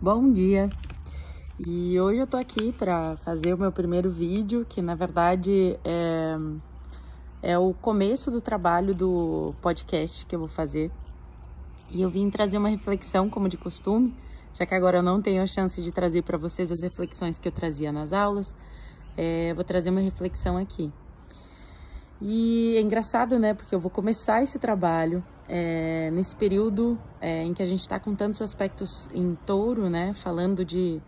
Bom dia! E hoje eu tô aqui para fazer o meu primeiro vídeo, que na verdade é o começo do trabalho do podcast que eu vou fazer. E eu vim trazer uma reflexão, como de costume, já que agora eu não tenho a chance de trazer para vocês as reflexões que eu trazia nas aulas. Vou trazer uma reflexão aqui. E é engraçado, né? Porque eu vou começar esse trabalho nesse período em que a gente está com tantos aspectos em touro, né? Falando de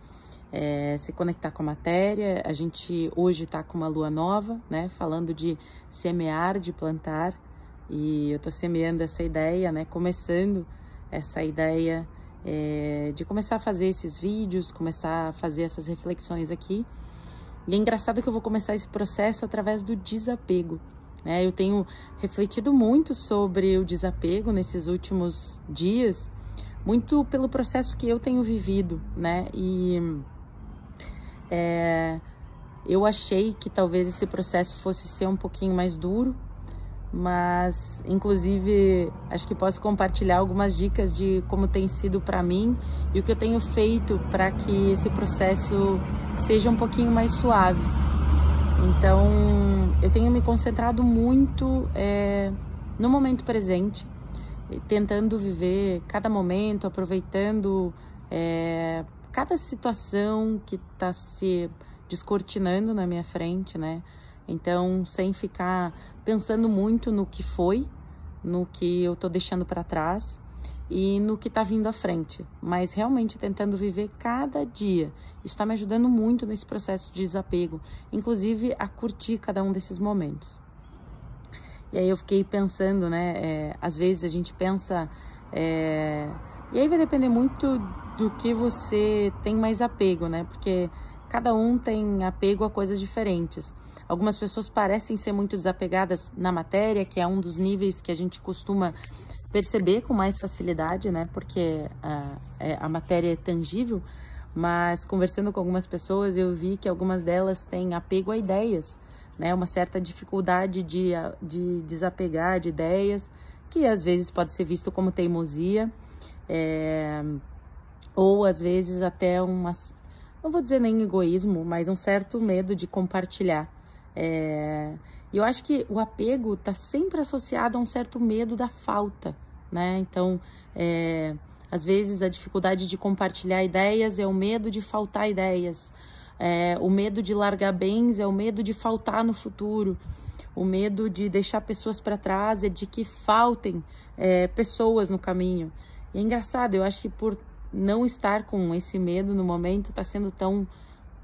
se conectar com a matéria. A gente hoje está com uma lua nova, né? Falando de semear, de plantar. E eu tô semeando essa ideia, né? Começando essa ideia de começar a fazer esses vídeos, começar a fazer essas reflexões aqui. E é engraçado que eu vou começar esse processo através do desapego. Eu tenho refletido muito sobre o desapego nesses últimos dias, muito pelo processo que eu tenho vivido, né? E eu achei que talvez esse processo fosse ser um pouquinho mais duro, mas inclusive acho que posso compartilhar algumas dicas de como tem sido para mim e o que eu tenho feito para que esse processo seja um pouquinho mais suave. Então, eu tenho me concentrado muito no momento presente, tentando viver cada momento, aproveitando cada situação que está se descortinando na minha frente, né? Então, sem ficar pensando muito no que foi, no que eu tô deixando para trás e no que tá vindo à frente, mas realmente tentando viver cada dia. Isso está me ajudando muito nesse processo de desapego, inclusive a curtir cada um desses momentos. E aí eu fiquei pensando, né? Às vezes a gente pensa... E aí vai depender muito do que você tem mais apego, né? Porque cada um tem apego a coisas diferentes. Algumas pessoas parecem ser muito desapegadas na matéria, que é um dos níveis que a gente costuma perceber com mais facilidade, né? Porque a matéria é tangível, mas conversando com algumas pessoas eu vi que algumas delas têm apego a ideias, né? Uma certa dificuldade de desapegar de ideias, que às vezes pode ser visto como teimosia, ou às vezes até não vou dizer nem egoísmo, mas um certo medo de compartilhar. E eu acho que o apego está sempre associado a um certo medo da falta, né? Então, às vezes a dificuldade de compartilhar ideias é o medo de faltar ideias, o medo de largar bens é o medo de faltar no futuro, o medo de deixar pessoas para trás é de que faltem pessoas no caminho. E é engraçado, eu acho que por não estar com esse medo no momento está sendo tão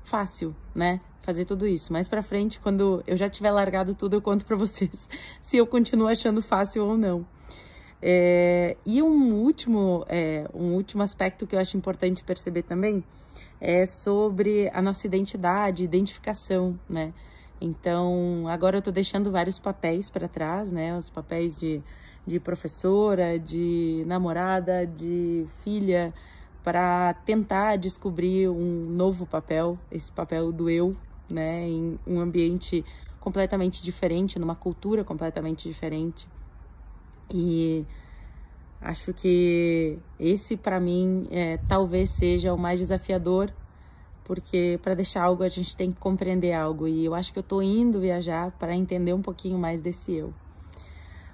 fácil, né? Fazer tudo isso. Mais pra frente, quando eu já tiver largado tudo, eu conto pra vocês se eu continuo achando fácil ou não. E um último aspecto que eu acho importante perceber também é sobre a nossa identificação, né? Então, agora eu tô deixando vários papéis para trás, né? Os papéis de professora, de namorada, de filha, para tentar descobrir um novo papel, esse papel do eu, né, em um ambiente completamente diferente, numa cultura completamente diferente. E acho que esse, para mim, talvez seja o mais desafiador, porque para deixar algo a gente tem que compreender algo, e eu acho que eu tô indo viajar para entender um pouquinho mais desse eu.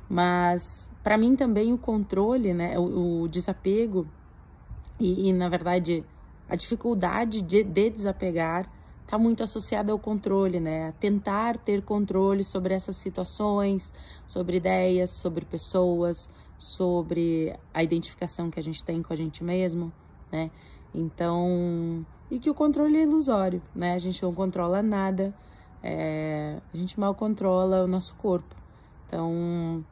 Mas para mim também o controle, né, o desapego e na verdade a dificuldade de desapegar está muito associada ao controle, né? A tentar ter controle sobre essas situações, sobre ideias, sobre pessoas, sobre a identificação que a gente tem com a gente mesmo, né? Então, e que o controle é ilusório, né? A gente não controla nada, a gente mal controla o nosso corpo. Então,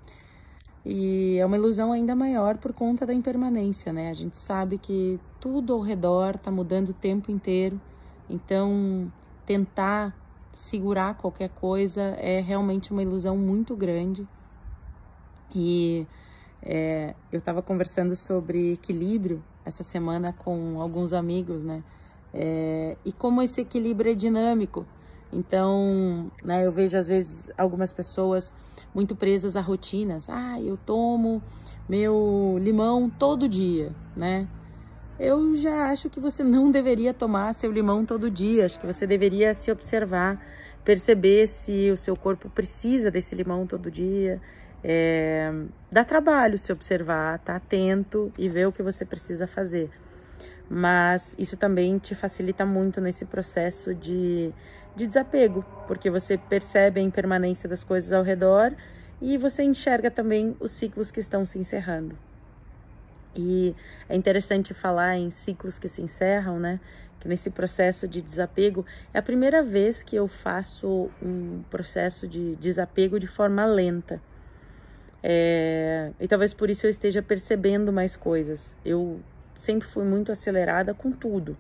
e é uma ilusão ainda maior por conta da impermanência, né? A gente sabe que tudo ao redor está mudando o tempo inteiro, então tentar segurar qualquer coisa é realmente uma ilusão muito grande. E eu estava conversando sobre equilíbrio essa semana com alguns amigos, né? E como esse equilíbrio é dinâmico. Então, né, eu vejo às vezes algumas pessoas muito presas a rotinas. Eu tomo meu limão todo dia, né? eu já acho que você não deveria tomar seu limão todo dia. Acho que você deveria se observar, perceber se o seu corpo precisa desse limão todo dia. Dá trabalho se observar, tá atento e ver o que você precisa fazer. Mas isso também te facilita muito nesse processo de desapego, porque você percebe a impermanência das coisas ao redor e você enxerga também os ciclos que estão se encerrando. E é interessante falar em ciclos que se encerram, né? Que nesse processo de desapego, é a primeira vez que eu faço um processo de desapego de forma lenta. E talvez por isso eu esteja percebendo mais coisas. Eu sempre fui muito acelerada com tudo.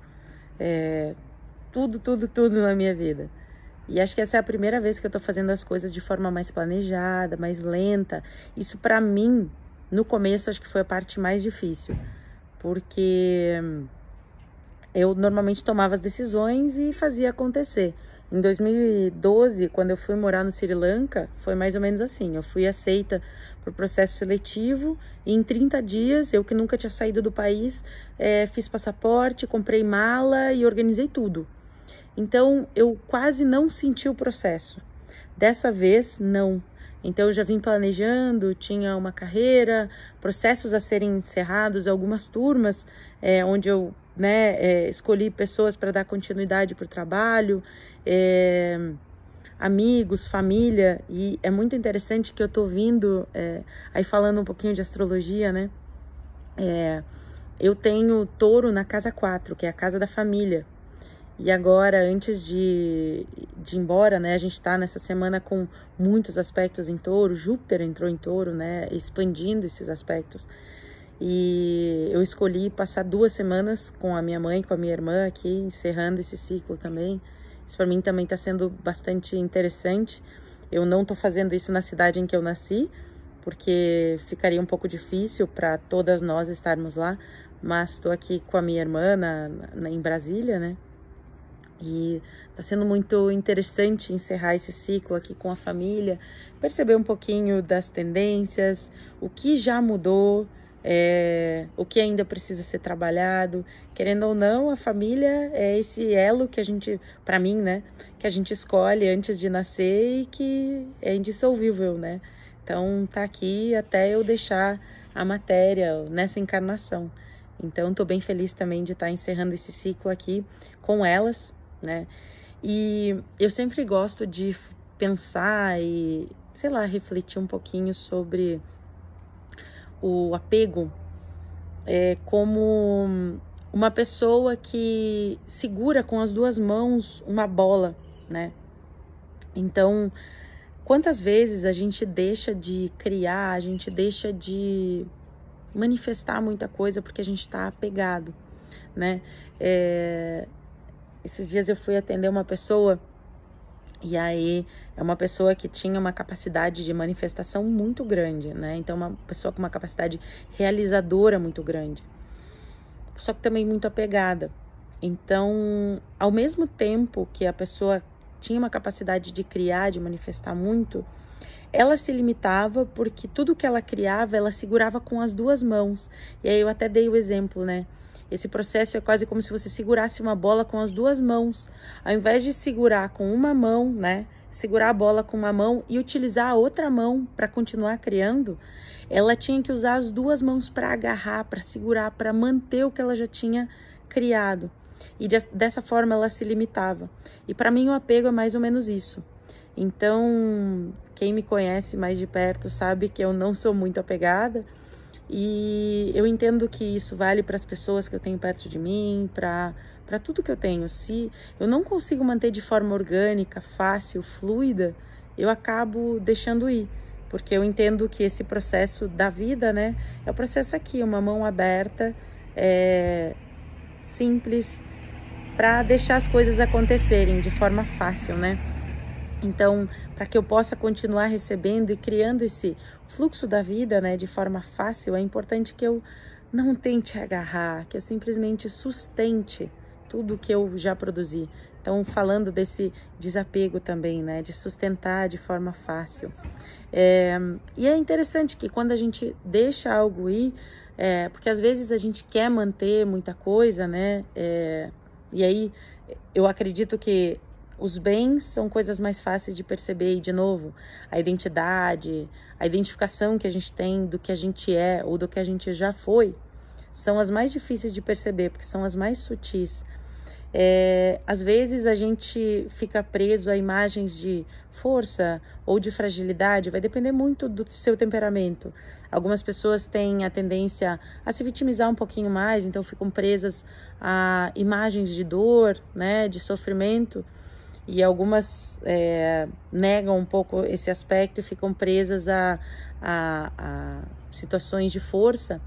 Tudo na minha vida. E acho que essa é a primeira vez que eu tô fazendo as coisas de forma mais planejada, mais lenta. Isso pra mim, no começo, acho que foi a parte mais difícil. Porque eu normalmente tomava as decisões e fazia acontecer. Em 2012, quando eu fui morar no Sri Lanka, foi mais ou menos assim. Eu fui aceita para o processo seletivo e em 30 dias, eu que nunca tinha saído do país, fiz passaporte, comprei mala e organizei tudo. Então, eu quase não senti o processo. Dessa vez, não. Então, eu já vim planejando, tinha uma carreira, processos a serem encerrados, algumas turmas onde eu escolhi pessoas para dar continuidade para o trabalho, amigos, família, e é muito interessante que eu tô vindo, aí falando um pouquinho de astrologia, né? Eu tenho touro na casa 4, que é a casa da família, e agora, antes de ir embora, né, a gente tá nessa semana com muitos aspectos em touro, Júpiter entrou em touro, né, expandindo esses aspectos. E eu escolhi passar 2 semanas com a minha mãe, com a minha irmã aqui, encerrando esse ciclo também. Isso para mim também está sendo bastante interessante. Eu não estou fazendo isso na cidade em que eu nasci, porque ficaria um pouco difícil para todas nós estarmos lá, mas estou aqui com a minha irmã em Brasília, né? E está sendo muito interessante encerrar esse ciclo aqui com a família, perceber um pouquinho das tendências, o que já mudou, o que ainda precisa ser trabalhado. Querendo ou não, a família é esse elo que a gente, para mim, né, que a gente escolhe antes de nascer e que é indissolvível, né? Então tá aqui até eu deixar a matéria nessa encarnação. Então tô bem feliz também de estar encerrando esse ciclo aqui com elas, né? E eu sempre gosto de pensar e, sei lá, refletir um pouquinho sobre o apego como uma pessoa que segura com as 2 mãos uma bola, né? Então, quantas vezes a gente deixa de criar, a gente deixa de manifestar muita coisa porque a gente está apegado, né? Esses dias eu fui atender uma pessoa e aí é uma pessoa que tinha uma capacidade de manifestação muito grande, né? Então uma pessoa com uma capacidade realizadora muito grande, só que também muito apegada. Então, ao mesmo tempo que a pessoa tinha uma capacidade de criar, de manifestar muito, ela se limitava porque tudo que ela criava, ela segurava com as 2 mãos. E aí eu até dei o exemplo, né? Esse processo é quase como se você segurasse uma bola com as 2 mãos. Ao invés de segurar com uma mão, né? Segurar a bola com uma mão e utilizar a outra mão para continuar criando, ela tinha que usar as 2 mãos para agarrar, para segurar, para manter o que ela já tinha criado. E dessa forma ela se limitava. E para mim o apego é mais ou menos isso. Então, quem me conhece mais de perto sabe que eu não sou muito apegada. E eu entendo que isso vale para as pessoas que eu tenho perto de mim, para tudo que eu tenho. Se eu não consigo manter de forma orgânica, fácil, fluida, eu acabo deixando ir. Porque eu entendo que esse processo da vida, né, é o processo aqui, uma mão aberta, simples, para deixar as coisas acontecerem de forma fácil, né? Então, para que eu possa continuar recebendo e criando esse fluxo da vida, né, de forma fácil, é importante que eu não tente agarrar, que eu simplesmente sustente tudo que eu já produzi. Então, falando desse desapego também, né, de sustentar de forma fácil. E é interessante que quando a gente deixa algo ir, porque às vezes a gente quer manter muita coisa, né? E aí eu acredito que os bens são coisas mais fáceis de perceber, e de novo, a identidade, a identificação que a gente tem do que a gente é ou do que a gente já foi, são as mais difíceis de perceber, porque são as mais sutis. Às vezes a gente fica preso a imagens de força ou de fragilidade, vai depender muito do seu temperamento. Algumas pessoas têm a tendência a se vitimizar um pouquinho mais, então ficam presas a imagens de dor, né, de sofrimento, e algumas negam um pouco esse aspecto e ficam presas a situações de força.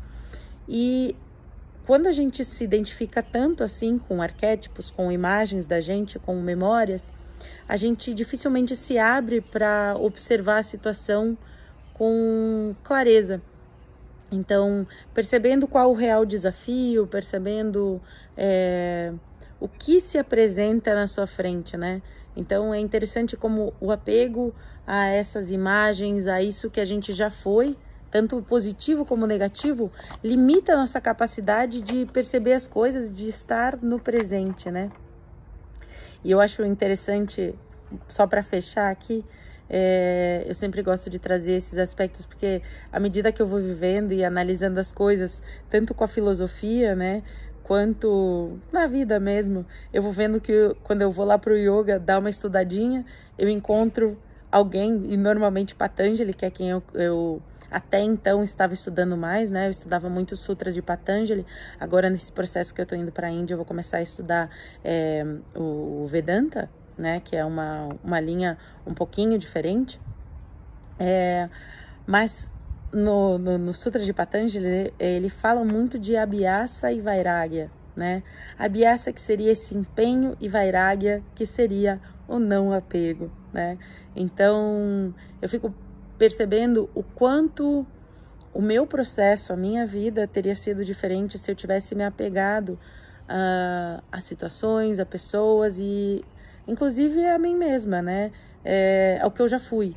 E quando a gente se identifica tanto assim com arquétipos, com imagens da gente, com memórias, a gente dificilmente se abre para observar a situação com clareza. Então, percebendo qual o real desafio, percebendo o que se apresenta na sua frente, né? Então, é interessante como o apego a essas imagens, a isso que a gente já foi, tanto positivo como negativo, limita a nossa capacidade de perceber as coisas, de estar no presente, né? E eu acho interessante, só para fechar aqui, eu sempre gosto de trazer esses aspectos, porque à medida que eu vou vivendo e analisando as coisas, tanto com a filosofia, né, quanto na vida mesmo, eu vou vendo que quando eu vou lá pro yoga dar uma estudadinha, eu encontro alguém, e normalmente Patanjali, que é quem eu até então estava estudando mais, né? Eu estudava muito os sutras de Patanjali. Agora, nesse processo que eu tô indo para a Índia, eu vou começar a estudar o Vedanta, né? Que é uma linha um pouquinho diferente. Mas no Sutra de Patanjali, ele fala muito de Abhyasa e Vairagya, né? Abhyasa, que seria esse empenho, e Vairagya, que seria o não apego, né? Então, eu fico percebendo o quanto o meu processo, a minha vida teria sido diferente se eu tivesse me apegado a situações, a pessoas e inclusive a mim mesma, né? Ao que eu já fui.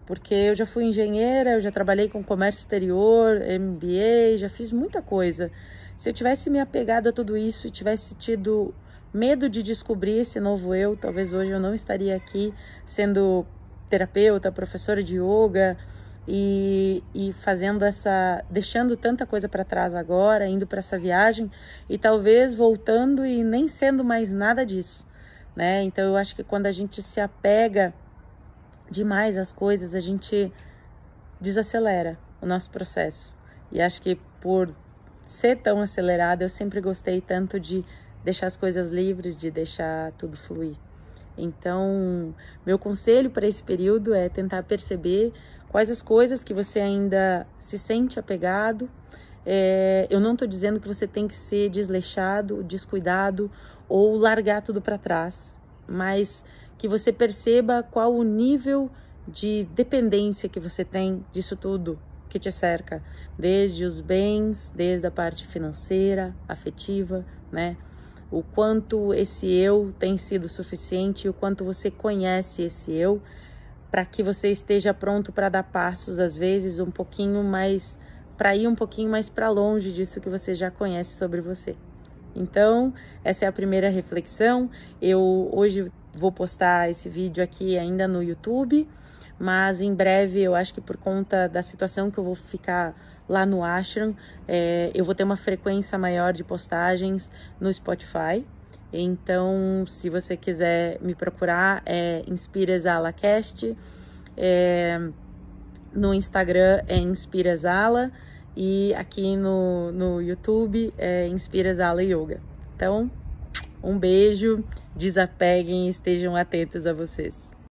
Porque eu já fui engenheira, eu já trabalhei com comércio exterior, MBA, já fiz muita coisa. Se eu tivesse me apegado a tudo isso e tivesse tido medo de descobrir esse novo eu, talvez hoje eu não estaria aqui sendo terapeuta, professora de yoga e fazendo deixando tanta coisa para trás agora, indo para essa viagem e talvez voltando e nem sendo mais nada disso, né? Então eu acho que quando a gente se apega demais às coisas, a gente desacelera o nosso processo. E acho que por ser tão acelerada, eu sempre gostei tanto de deixar as coisas livres, de deixar tudo fluir. Então, meu conselho para esse período é tentar perceber quais as coisas que você ainda se sente apegado. Eu não estou dizendo que você tem que ser desleixado, descuidado ou largar tudo para trás, mas que você perceba qual o nível de dependência que você tem disso tudo que te cerca, desde os bens, desde a parte financeira, afetiva, né? O quanto esse eu tem sido suficiente, o quanto você conhece esse eu, para que você esteja pronto para dar passos, às vezes, um pouquinho mais, para ir um pouquinho mais para longe disso que você já conhece sobre você. Então, essa é a primeira reflexão. Eu hoje vou postar esse vídeo aqui ainda no YouTube, mas em breve, eu acho que por conta da situação que eu vou ficar lá no ashram, eu vou ter uma frequência maior de postagens no Spotify. Então, se você quiser me procurar, InspiraExalaCast, no Instagram é InspiraExala e aqui no YouTube é InspiraExala Yoga. Então, um beijo, desapeguem e estejam atentos a vocês.